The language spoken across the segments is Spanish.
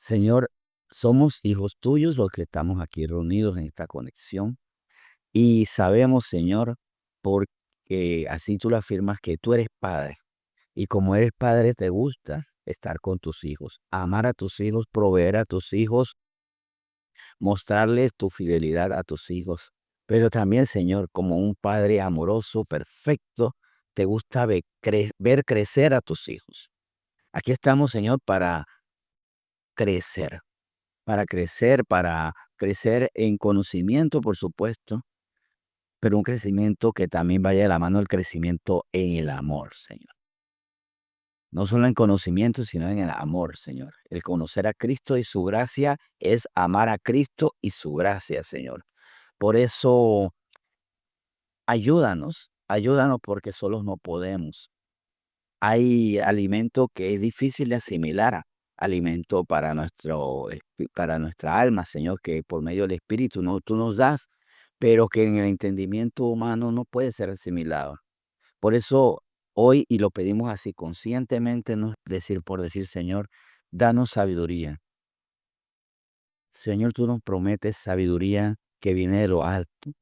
Señor, somos hijos tuyos los que estamos aquí reunidos en esta conexión y sabemos, Señor, porque así tú lo afirmas, que tú eres Padre y como eres Padre te gusta estar con tus hijos, amar a tus hijos, proveer a tus hijos, mostrarles tu fidelidad a tus hijos. Pero también, Señor, como un Padre amoroso, perfecto, te gusta ver crecer a tus hijos. Aquí estamos, Señor, crecer para crecer en conocimiento, por supuesto, pero un crecimiento que también vaya de la mano del crecimiento en el amor, Señor. No solo en conocimiento, sino en el amor, Señor. El conocer a Cristo y su gracia es amar a Cristo y su gracia, Señor. Por eso, ayúdanos porque solos no podemos. Hay alimento que es difícil de asimilar, alimento para para nuestra alma, Señor, que por medio del Espíritu tú nos das, pero que en el entendimiento humano no puede ser asimilado. Por eso hoy, y lo pedimos así conscientemente, no decir por decir, Señor, danos sabiduría. Señor, tú nos prometes sabiduría que viene de lo alto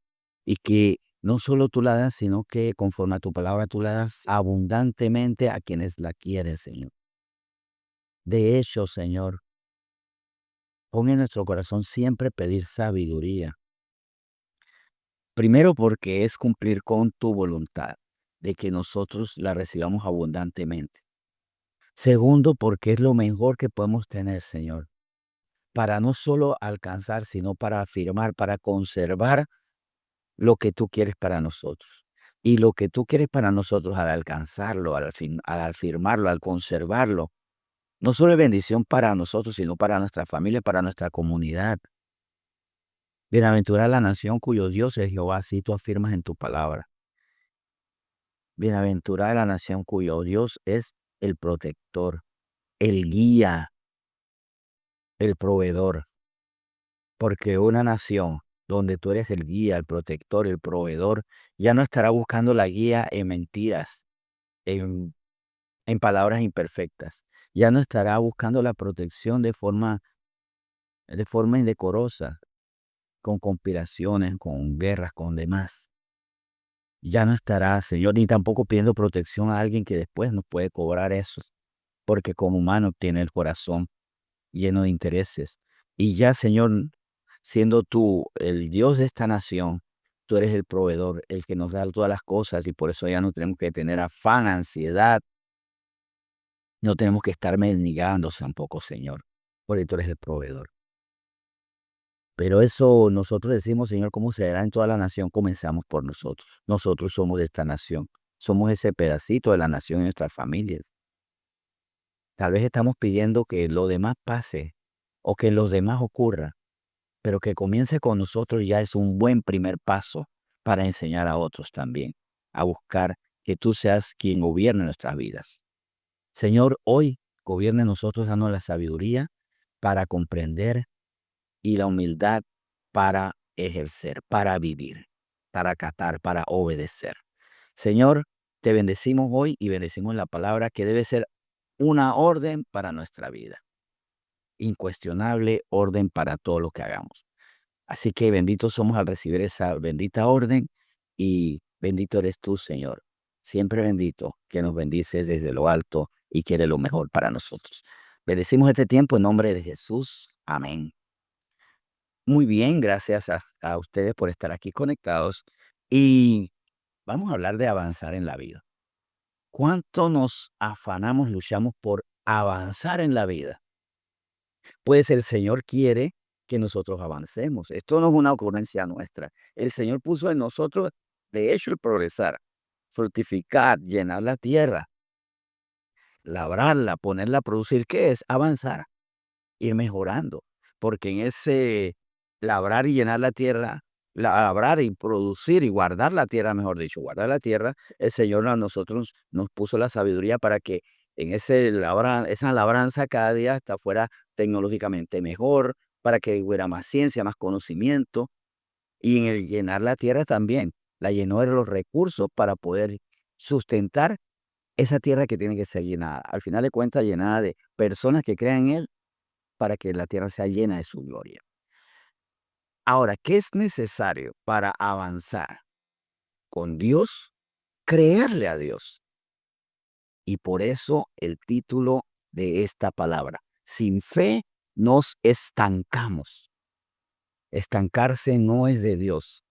y que no solo tú la das, sino que conforme a tu palabra tú la das abundantemente a quienes la quieren, Señor. De hecho, Señor, pon en nuestro corazón siempre pedir sabiduría. Primero porque es cumplir con tu voluntad, de que nosotros la recibamos abundantemente. Segundo, porque es lo mejor que podemos tener, Señor, para no solo alcanzar, sino para afirmar, para conservar lo que tú quieres para nosotros. Y lo que tú quieres para nosotros al alcanzarlo, al afirmarlo, al conservarlo, no solo es bendición para nosotros, sino para nuestra familia, para nuestra comunidad. Bienaventurada la nación cuyo Dios es Jehová, así tú afirmas en tu palabra. Bienaventurada la nación cuyo Dios es el protector, el guía, el proveedor. Porque una nación donde tú eres el guía, el protector, el proveedor, ya no estará buscando la guía en mentiras, en, en palabras imperfectas. Ya no estará buscando la protección de forma indecorosa, con conspiraciones, con guerras, con demás. Ya no estará, Señor, ni tampoco pidiendo protección a alguien que después nos puede cobrar eso, porque como humano tiene el corazón lleno de intereses. Y ya, Señor, siendo tú el Dios de esta nación, tú eres el proveedor, el que nos da todas las cosas, y por eso ya no tenemos que tener afán, ansiedad, no tenemos que estar mendigando tampoco, Señor, porque tú eres el proveedor. Pero eso nosotros decimos, Señor, ¿cómo será en toda la nación? Comenzamos por nosotros. Nosotros somos de esta nación. Somos ese pedacito de la nación en nuestras familias. Tal vez estamos pidiendo que lo demás pase o que los demás ocurra, pero que comience con nosotros ya es un buen primer paso para enseñar a otros también, a buscar que tú seas quien gobierne nuestras vidas. Señor, hoy gobierne en nosotros, danos la sabiduría para comprender y la humildad para ejercer, para vivir, para acatar, para obedecer. Señor, te bendecimos hoy y bendecimos la palabra que debe ser una orden para nuestra vida, incuestionable orden para todo lo que hagamos. Así que benditos somos al recibir esa bendita orden y bendito eres tú, Señor. Siempre bendito, que nos bendices desde lo alto y quiere lo mejor para nosotros. Bendecimos este tiempo en nombre de Jesús. Amén. Muy bien, gracias a ustedes por estar aquí conectados. Y vamos a hablar de avanzar en la vida. ¿Cuánto nos afanamos, luchamos por avanzar en la vida? Pues el Señor quiere que nosotros avancemos. Esto no es una ocurrencia nuestra. El Señor puso en nosotros, de hecho, el progresar, fructificar, llenar la tierra, labrarla, ponerla a producir. ¿Qué es? Avanzar, ir mejorando. Porque en ese labrar y llenar la tierra, labrar y producir y guardar la tierra, mejor dicho, guardar la tierra, el Señor a nosotros nos puso la sabiduría para que en esa labranza cada día hasta fuera tecnológicamente mejor, para que hubiera más ciencia, más conocimiento, y en el llenar la tierra también, la llenó de los recursos para poder sustentar esa tierra que tiene que ser llenada. Al final de cuentas, llenada de personas que crean en Él para que la tierra sea llena de su gloria. Ahora, ¿qué es necesario para avanzar con Dios? Creerle a Dios. Y por eso el título de esta palabra. Sin fe nos estancamos. Estancarse no es de Dios.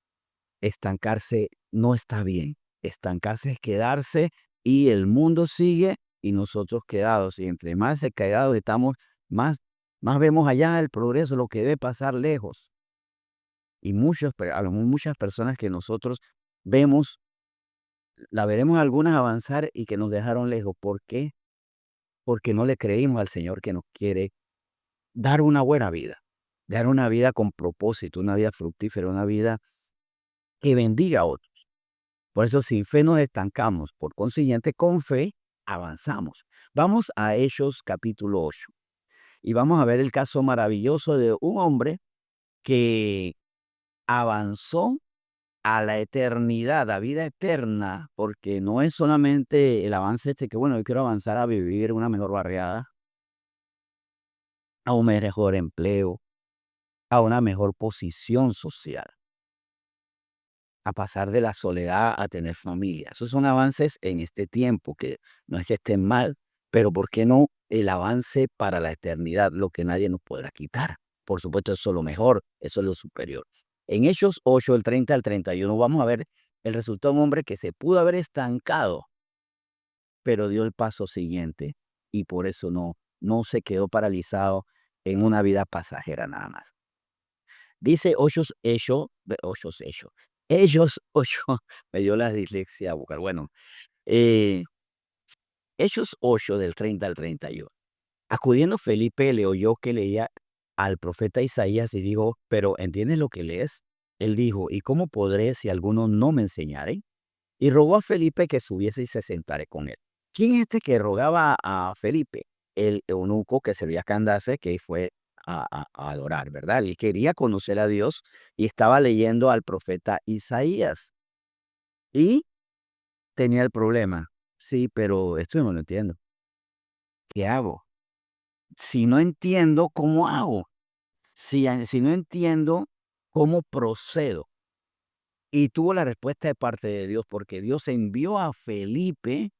Estancarse no está bien. Estancarse es quedarse y el mundo sigue y nosotros quedados. Y entre más quedados estamos, más vemos allá el progreso, lo que debe pasar lejos. Y a lo mejor muchas personas que nosotros vemos, la veremos algunas avanzar y que nos dejaron lejos. ¿Por qué? Porque no le creímos al Señor que nos quiere dar una buena vida, dar una vida con propósito, una vida fructífera, una vida que bendiga a otros. Por eso sin fe nos estancamos, por consiguiente con fe avanzamos. Vamos a Hechos capítulo 8 y vamos a ver el caso maravilloso de un hombre que avanzó a la eternidad, a vida eterna, porque no es solamente el avance que bueno, yo quiero avanzar a vivir una mejor barriada, a un mejor empleo, a una mejor posición social, a pasar de la soledad a tener familia. Esos son avances en este tiempo, que no es que estén mal, pero ¿por qué no el avance para la eternidad? Lo que nadie nos podrá quitar. Por supuesto, eso es lo mejor, eso es lo superior. En Hechos 8, el 30 al 31, vamos a ver el resultado de un hombre que se pudo haber estancado, pero dio el paso siguiente y por eso no se quedó paralizado en una vida pasajera nada más. Dice Hechos 8, me dio la dislexia vocal. Bueno, eh, Hechos 8 del 30 al 31. Acudiendo Felipe le oyó que leía al profeta Isaías y dijo, pero ¿entiendes lo que lees? Él dijo, ¿y cómo podré si alguno no me enseñare? Y rogó a Felipe que subiese y se sentare con él. ¿Quién es este que rogaba a Felipe? El eunuco que servía a Candace, que fue a adorar, ¿verdad? Él quería conocer a Dios y estaba leyendo al profeta Isaías. Y tenía el problema. Sí, pero esto yo no lo entiendo. ¿Qué hago? Si no entiendo, ¿cómo hago? Si no entiendo, ¿cómo procedo? Y tuvo la respuesta de parte de Dios, porque Dios envió a Felipe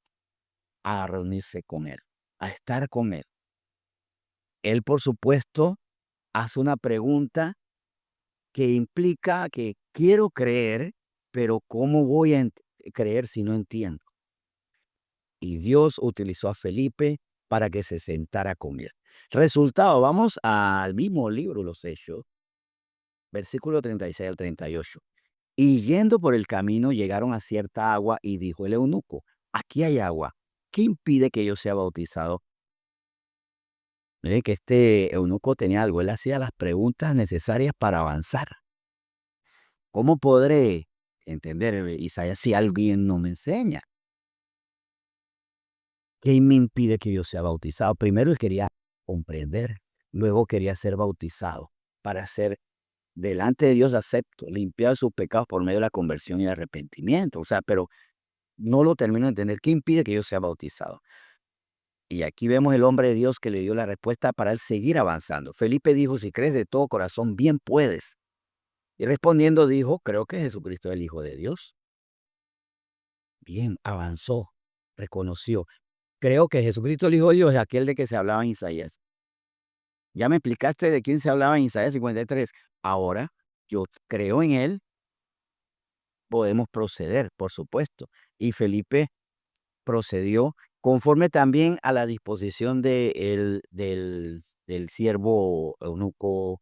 a reunirse con él, a estar con él. Él, por supuesto, hace una pregunta que implica que quiero creer, pero ¿cómo voy a creer si no entiendo? Y Dios utilizó a Felipe para que se sentara con él. Resultado, vamos al mismo libro, Los Hechos, versículo 36 al 38. Y yendo por el camino llegaron a cierta agua y dijo el eunuco, aquí hay agua, ¿qué impide que yo sea bautizado? Mire que este eunuco tenía algo, él hacía las preguntas necesarias para avanzar. ¿Cómo podré entender, Isaías, si alguien no me enseña? ¿Qué me impide que yo sea bautizado? Primero él quería comprender, luego quería ser bautizado para ser delante de Dios acepto, limpiar sus pecados por medio de la conversión y arrepentimiento. O sea, pero no lo termino de entender. ¿Qué impide que yo sea bautizado? Y aquí vemos el hombre de Dios que le dio la respuesta para él seguir avanzando. Felipe dijo, si crees de todo corazón, bien puedes. Y respondiendo dijo, creo que Jesucristo es el Hijo de Dios. Bien, avanzó, reconoció. Creo que Jesucristo el Hijo de Dios es aquel de que se hablaba en Isaías. Ya me explicaste de quién se hablaba en Isaías 53. Ahora yo creo en él, podemos proceder, por supuesto. Y Felipe procedió conforme también a la disposición del siervo eunuco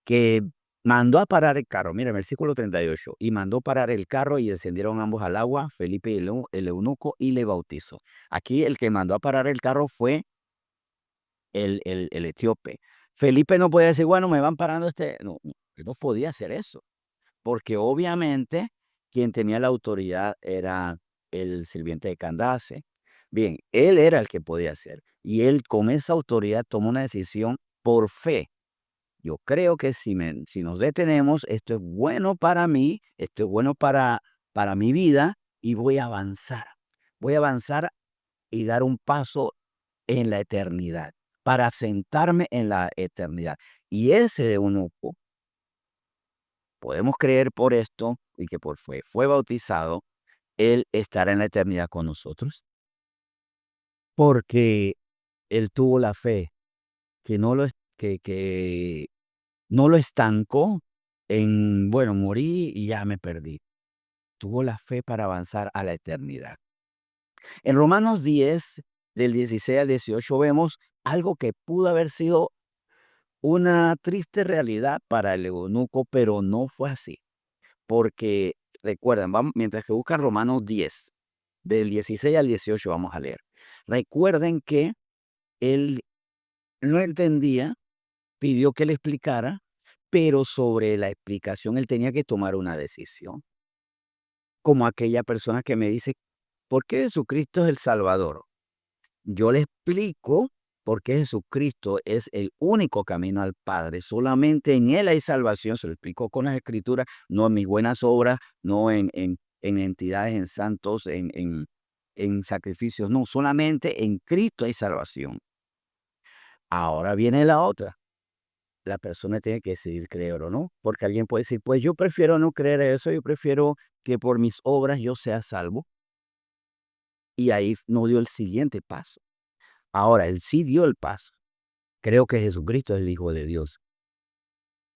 que mandó a parar el carro. Mira, el versículo 38. Y mandó parar el carro y descendieron ambos al agua, Felipe y el eunuco, y le bautizó. Aquí el que mandó a parar el carro fue el etíope. Felipe no podía decir, bueno, me van parando No, no podía hacer eso, porque obviamente quien tenía la autoridad era el sirviente de Candace. Bien, él era el que podía hacer, y él con esa autoridad tomó una decisión por fe. Yo creo que si nos detenemos, esto es bueno para mí, esto es bueno para mi vida, y voy a avanzar. Voy a avanzar y dar un paso en la eternidad. para sentarme en la eternidad. Y ese eunuco, podemos creer por esto y que fue bautizado, él estará en la eternidad con nosotros, porque él tuvo la fe que que no lo estancó en, bueno, morí y ya me perdí. Tuvo la fe para avanzar a la eternidad. En Romanos 10, del 16 al 18, vemos algo que pudo haber sido una triste realidad para el eunuco, pero no fue así. Porque, recuerden, vamos, mientras que buscan Romanos 10, del 16 al 18, vamos a leer. Recuerden que él no entendía, pidió que le explicara, pero sobre la explicación él tenía que tomar una decisión. Como aquella persona que me dice, ¿por qué Jesucristo es el Salvador? Yo le explico por qué Jesucristo es el único camino al Padre. Solamente en Él hay salvación. Se lo explico con las Escrituras, no en mis buenas obras, no en entidades, en santos, en sacrificios. No, solamente en Cristo hay salvación. Ahora viene la otra. La persona tiene que decidir creer o no, porque alguien puede decir, pues yo prefiero no creer eso, yo prefiero que por mis obras yo sea salvo. Y ahí no dio el siguiente paso. Ahora, él sí dio el paso. Creo que Jesucristo es el Hijo de Dios.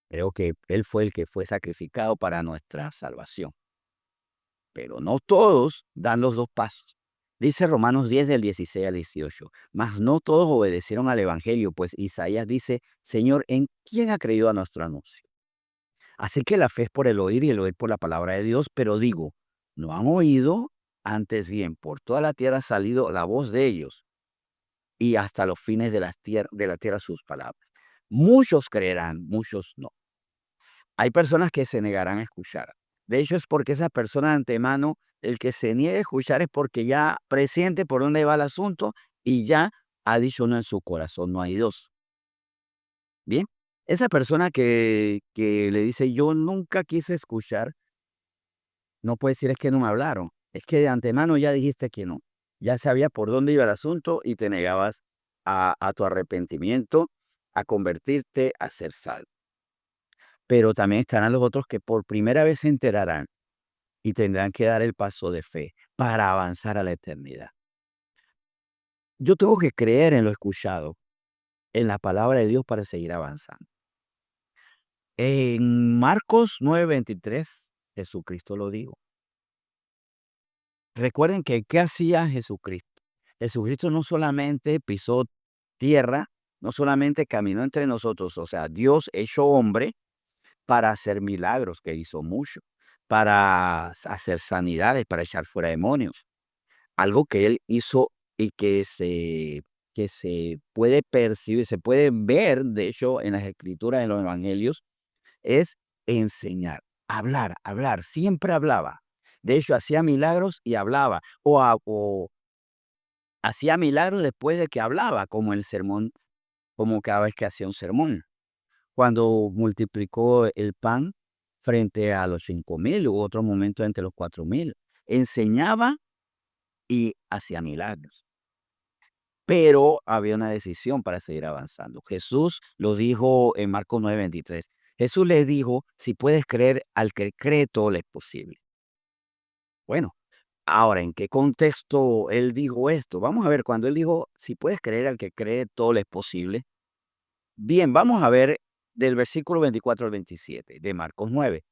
Creo que Él fue el que fue sacrificado para nuestra salvación. Pero no todos dan los dos pasos. Dice Romanos 10 del 16 al 18. Mas no todos obedecieron al Evangelio, pues Isaías dice, Señor, ¿en quién ha creído a nuestro anuncio? Así que la fe es por el oír y el oír por la palabra de Dios, pero digo, no han oído, antes bien, por toda la tierra ha salido la voz de ellos, y hasta los fines de la tierra sus palabras. Muchos creerán, muchos no. Hay personas que se negarán a escuchar. De hecho, es porque esa persona de antemano, el que se niega a escuchar es porque ya presiente por dónde va el asunto y ya ha dicho no en su corazón, no hay dos. Bien, esa persona que le dice yo nunca quise escuchar, no puede decir es que no me hablaron. Es que de antemano ya dijiste que no. Ya sabía por dónde iba el asunto y te negabas a tu arrepentimiento, a convertirte, a ser salvo. Pero también estarán los otros que por primera vez se enterarán y tendrán que dar el paso de fe para avanzar a la eternidad. Yo tengo que creer en lo escuchado, en la palabra de Dios para seguir avanzando. En Marcos 9:23, Jesucristo lo dijo. Recuerden que ¿qué hacía Jesucristo? Jesucristo no solamente pisó tierra, no solamente caminó entre nosotros, o sea, Dios hecho hombre para hacer milagros, que hizo mucho, para hacer sanidades, para echar fuera demonios. Algo que él hizo y que se puede percibir, se puede ver, de hecho, en las escrituras, en los evangelios, es enseñar, hablar, hablar, siempre hablaba. De hecho, hacía milagros y hablaba, o hacía milagros después de que hablaba, como el sermón, como cada vez que hacía un sermón. Cuando multiplicó el pan frente a los 5,000, hubo otro momento entre los 4,000. Enseñaba y hacía milagros. Pero había una decisión para seguir avanzando. Jesús lo dijo en Marcos 9:23. Jesús le dijo, si puedes creer, al que cree todo le es posible. Bueno, ahora, ¿en qué contexto él dijo esto? Vamos a ver, cuando él dijo, si puedes creer, al que cree todo le es posible. Bien, vamos a ver del versículo 24 al 27 de Marcos 9.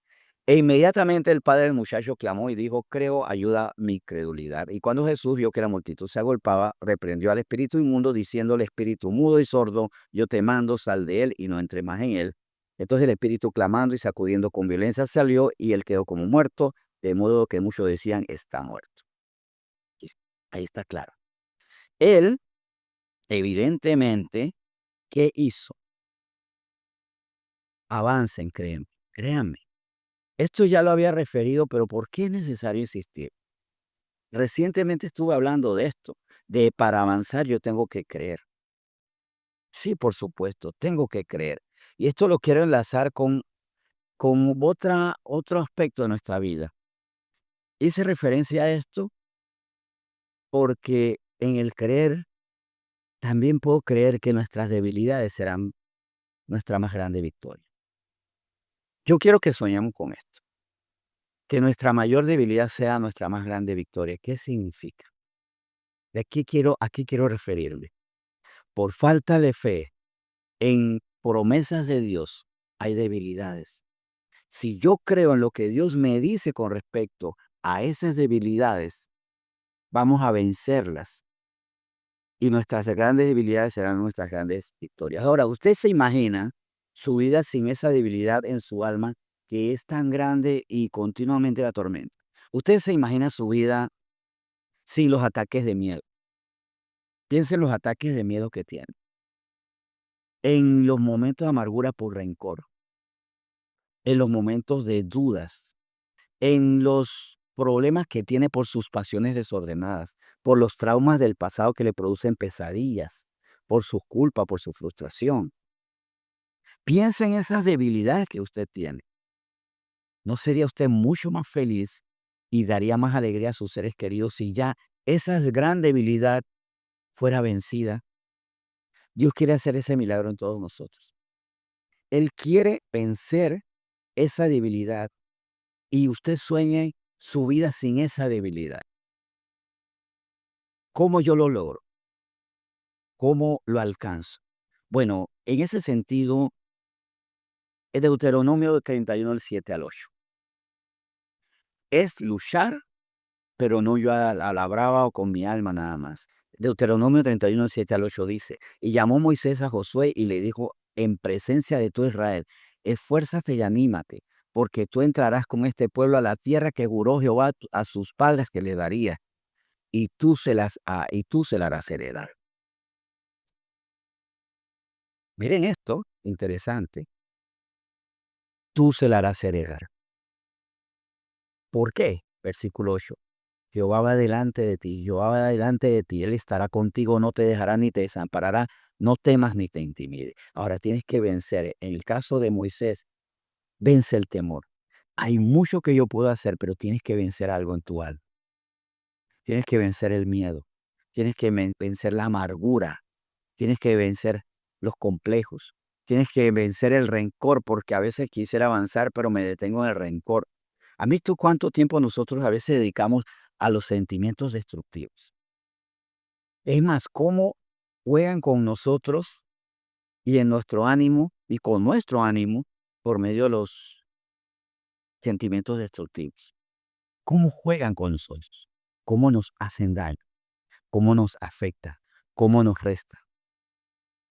E inmediatamente el padre del muchacho clamó y dijo, creo, ayuda mi credulidad. Y cuando Jesús vio que la multitud se agolpaba, reprendió al espíritu inmundo, diciéndole, espíritu mudo y sordo, yo te mando, sal de él y no entre más en él. Entonces el espíritu clamando y sacudiendo con violencia salió y él quedó como muerto, de modo que muchos decían, está muerto. Y ahí está claro. Él, evidentemente, ¿qué hizo? Avancen, créanme. Esto ya lo había referido, pero ¿por qué es necesario insistir? Recientemente estuve hablando de esto, de para avanzar yo tengo que creer. Sí, por supuesto, tengo que creer. Y esto lo quiero enlazar con otro aspecto de nuestra vida. Hice referencia a esto porque en el creer también puedo creer que nuestras debilidades serán nuestra más grande victoria. Yo quiero que soñemos con esto, que nuestra mayor debilidad sea nuestra más grande victoria. ¿Qué significa? ¿A qué quiero referirme? Por falta de fe en promesas de Dios hay debilidades. Si yo creo en lo que Dios me dice con respecto a esas debilidades, vamos a vencerlas. Y nuestras grandes debilidades serán nuestras grandes victorias. Ahora, ¿usted se imagina su vida sin esa debilidad en su alma que es tan grande y continuamente la tormenta? ¿Usted se imagina su vida sin los ataques de miedo? Piense en los ataques de miedo que tiene. En los momentos de amargura por rencor, en los momentos de dudas, en los problemas que tiene por sus pasiones desordenadas, por los traumas del pasado que le producen pesadillas, por su culpa, por su frustración. Piensa en esas debilidades que usted tiene. ¿No sería usted mucho más feliz y daría más alegría a sus seres queridos si ya esa gran debilidad fuera vencida? Dios quiere hacer ese milagro en todos nosotros. Él quiere vencer esa debilidad y usted sueñe su vida sin esa debilidad. ¿Cómo yo lo logro? ¿Cómo lo alcanzo? Bueno, en ese sentido, es Deuteronomio 31, del 7 al 8. Es luchar, pero no yo a la brava o con mi alma nada más. Deuteronomio 31, del 7 al 8 dice, y llamó Moisés a Josué y le dijo, en presencia de todo Israel, esfuérzate y anímate, porque tú entrarás con este pueblo a la tierra que juró Jehová a sus padres que le daría, y tú se la harás heredar. Miren esto, interesante. Tú se la harás heredar. ¿Por qué? Versículo 8. Jehová va delante de ti, Jehová va delante de ti, Él estará contigo, no te dejará ni te desamparará, no temas ni te intimide. Ahora tienes que vencer. En el caso de Moisés, vence el temor. Hay mucho que yo puedo hacer, pero tienes que vencer algo en tu alma. Tienes que vencer el miedo, tienes que vencer la amargura, tienes que vencer los complejos, tienes que vencer el rencor, porque a veces quisiera avanzar, pero me detengo en el rencor. ¿Has visto cuánto tiempo nosotros a veces dedicamos a los sentimientos destructivos? Es más, cómo juegan con nosotros y en nuestro ánimo y con nuestro ánimo por medio de los sentimientos destructivos. ¿Cómo juegan con nosotros? ¿Cómo nos hacen daño? ¿Cómo nos afecta? ¿Cómo nos resta?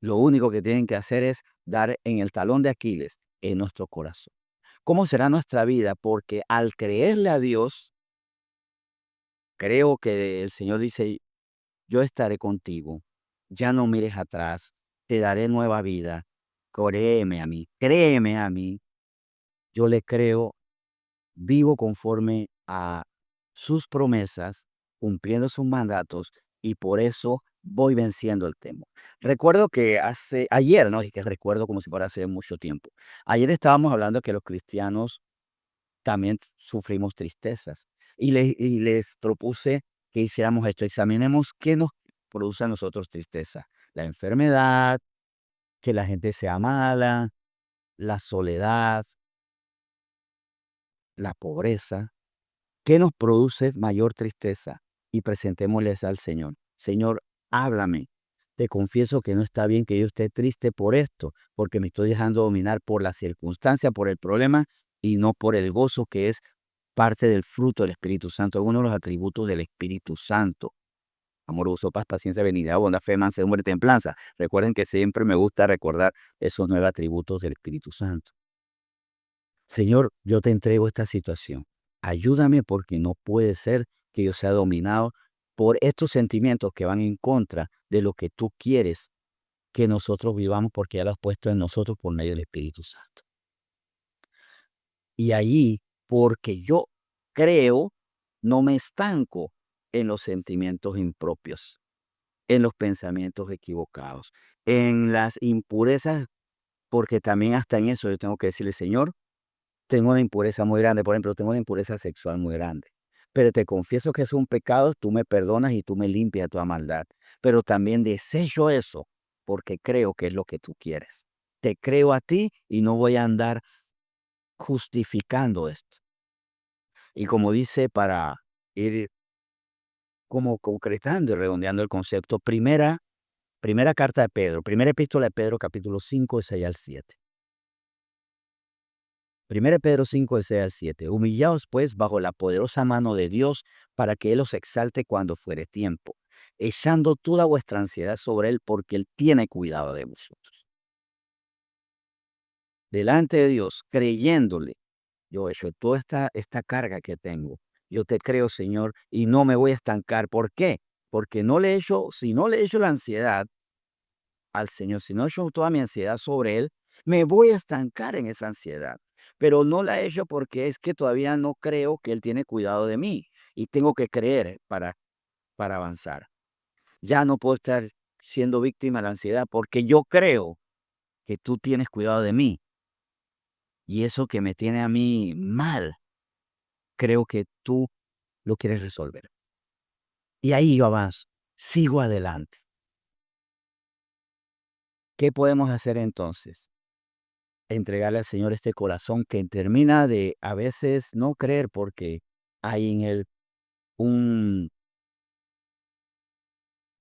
Lo único que tienen que hacer es dar en el talón de Aquiles, en nuestro corazón. ¿Cómo será nuestra vida? Porque al creerle a Dios, creo que el Señor dice, yo estaré contigo, ya no mires atrás, te daré nueva vida, créeme a mí, yo le creo, vivo conforme a sus promesas, cumpliendo sus mandatos, y por eso voy venciendo el temor. Recuerdo que ayer, ¿no? Y que recuerdo como si fuera hace mucho tiempo. Ayer estábamos hablando que los cristianos también sufrimos tristezas. Y les propuse que hiciéramos esto, examinemos qué nos produce a nosotros tristeza. La enfermedad, que la gente sea mala, la soledad, la pobreza. ¿Qué nos produce mayor tristeza? Y presentémosles al Señor. Señor, háblame. Te confieso que no está bien que yo esté triste por esto, porque me estoy dejando dominar por la circunstancia, por el problema y no por el gozo que es parte del fruto del Espíritu Santo, uno de los atributos del Espíritu Santo. Amor, gozo, paz, paciencia, benignidad, bondad, fe, mansedumbre y templanza. Recuerden que siempre me gusta recordar esos 9 atributos del Espíritu Santo. Señor, yo te entrego esta situación. Ayúdame porque no puede ser que yo sea dominado por estos sentimientos que van en contra de lo que tú quieres que nosotros vivamos porque ya lo has puesto en nosotros por medio del Espíritu Santo. Y allí, porque yo creo, no me estanco en los sentimientos impropios, en los pensamientos equivocados, en las impurezas, porque también hasta en eso yo tengo que decirle, Señor, tengo una impureza muy grande. Por ejemplo, tengo una impureza sexual muy grande. pero te confieso que es un pecado, tú me perdonas y tú me limpias toda maldad. Pero también desecho eso porque creo que es lo que tú quieres. Te creo a ti y no voy a andar justificando esto. Y como dice, para ir como concretando y redondeando el concepto, primera carta de Pedro, primera epístola de Pedro, capítulo 5, 6 al 7. Primera Pedro 5, de 6 al 7. Humillaos pues bajo la poderosa mano de Dios para que Él os exalte cuando fuere tiempo, echando toda vuestra ansiedad sobre Él porque Él tiene cuidado de vosotros. Delante de Dios, creyéndole, yo he hecho toda esta carga que tengo. Yo te creo, Señor, y no me voy a estancar. ¿Por qué? Porque no le echo, si no le echo la ansiedad al Señor, si no echo toda mi ansiedad sobre Él, me voy a estancar en esa ansiedad. Pero no la he hecho porque es que todavía no creo que Él tiene cuidado de mí y tengo que creer para avanzar. Ya no puedo estar siendo víctima de la ansiedad porque yo creo que tú tienes cuidado de mí y eso que me tiene a mí mal, creo que tú lo quieres resolver. Y ahí yo avanzo, sigo adelante. ¿Qué podemos hacer entonces? Entregarle al Señor este corazón que termina de a veces no creer porque hay en él un,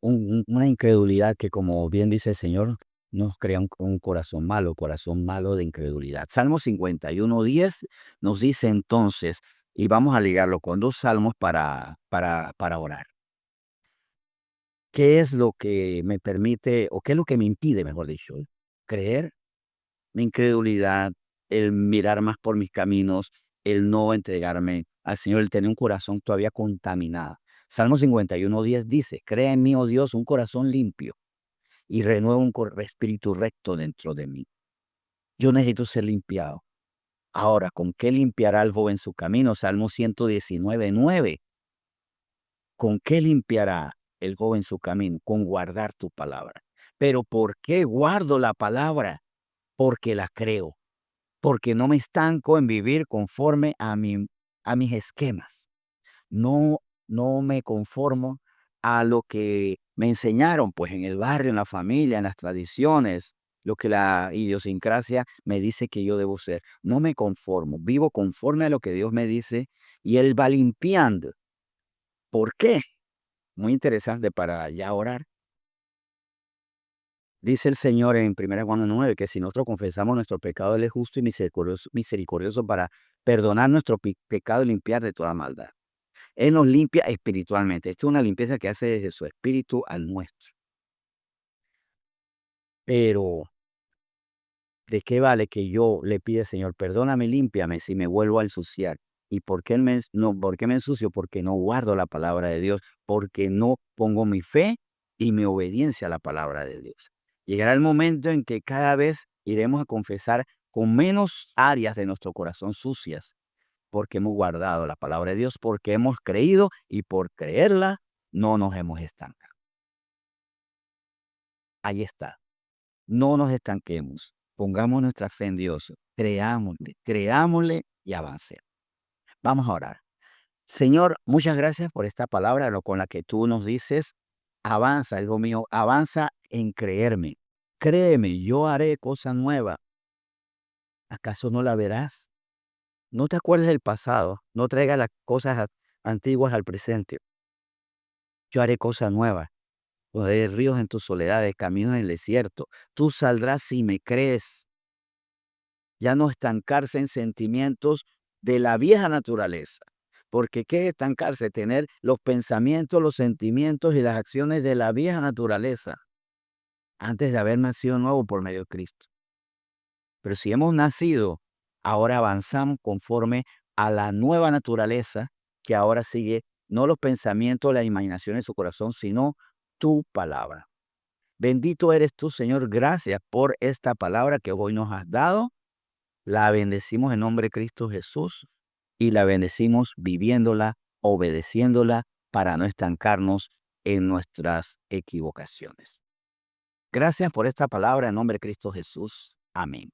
una incredulidad que, como bien dice el Señor, nos crea un corazón malo de incredulidad. Salmo 51:10 nos dice entonces, y vamos a ligarlo con dos salmos para orar. ¿Qué es lo que me permite, o qué es lo que me impide, mejor dicho, creer? Mi incredulidad, el mirar más por mis caminos, el no entregarme al Señor, el tener un corazón todavía contaminado. Salmo 51:10 dice: "Crea en mí, oh Dios, un corazón limpio y renueva un espíritu recto dentro de mí". Yo necesito ser limpiado. Ahora, ¿con qué limpiará el joven su camino? Salmo 119:9. ¿Con qué limpiará el joven su camino? Con guardar tu palabra. Pero ¿por qué guardo la palabra? Porque la creo. Porque no me estanco en vivir conforme a mis esquemas. No, no me conformo a lo que me enseñaron, pues en el barrio, en la familia, en las tradiciones, lo que la idiosincrasia me dice que yo debo ser. No me conformo, vivo conforme a lo que Dios me dice y Él va limpiando. ¿Por qué? Muy interesante para ya orar. Dice el Señor en 1 Juan 9 que si nosotros confesamos nuestro pecado, Él es justo y misericordioso para perdonar nuestro pecado y limpiar de toda maldad. Él nos limpia espiritualmente. Esto es una limpieza que hace desde su espíritu al nuestro. Pero, ¿de qué vale que yo le pida, Señor, perdóname, límpiame si me vuelvo a ensuciar? ¿Y por qué por qué me ensucio? Porque no guardo la palabra de Dios, porque no pongo mi fe y mi obediencia a la palabra de Dios. Llegará el momento en que cada vez iremos a confesar con menos áreas de nuestro corazón sucias, porque hemos guardado la palabra de Dios, porque hemos creído y por creerla no nos hemos estancado. Ahí está. No nos estanquemos. Pongamos nuestra fe en Dios. Creámosle y avancemos. Vamos a orar. Señor, muchas gracias por esta palabra con la que tú nos dices, avanza, hijo mío, avanza en creerme. Créeme, yo haré cosa nueva. ¿Acaso no la verás? No te acuerdes del pasado, no traigas las cosas antiguas al presente. Yo haré cosa nueva. Pondré ríos en tus soledades, caminos en el desierto. Tú saldrás si me crees. Ya no estancarse en sentimientos de la vieja naturaleza. Porque ¿qué es estancarse? Tener los pensamientos, los sentimientos y las acciones de la vieja naturaleza antes de haber nacido nuevo por medio de Cristo. Pero si hemos nacido, ahora avanzamos conforme a la nueva naturaleza que ahora sigue no los pensamientos, la imaginación de su corazón, sino tu palabra. Bendito eres tú, Señor. Gracias por esta palabra que hoy nos has dado. La bendecimos en nombre de Cristo Jesús y la bendecimos viviéndola, obedeciéndola para no estancarnos en nuestras equivocaciones. Gracias por esta palabra en nombre de Cristo Jesús. Amén.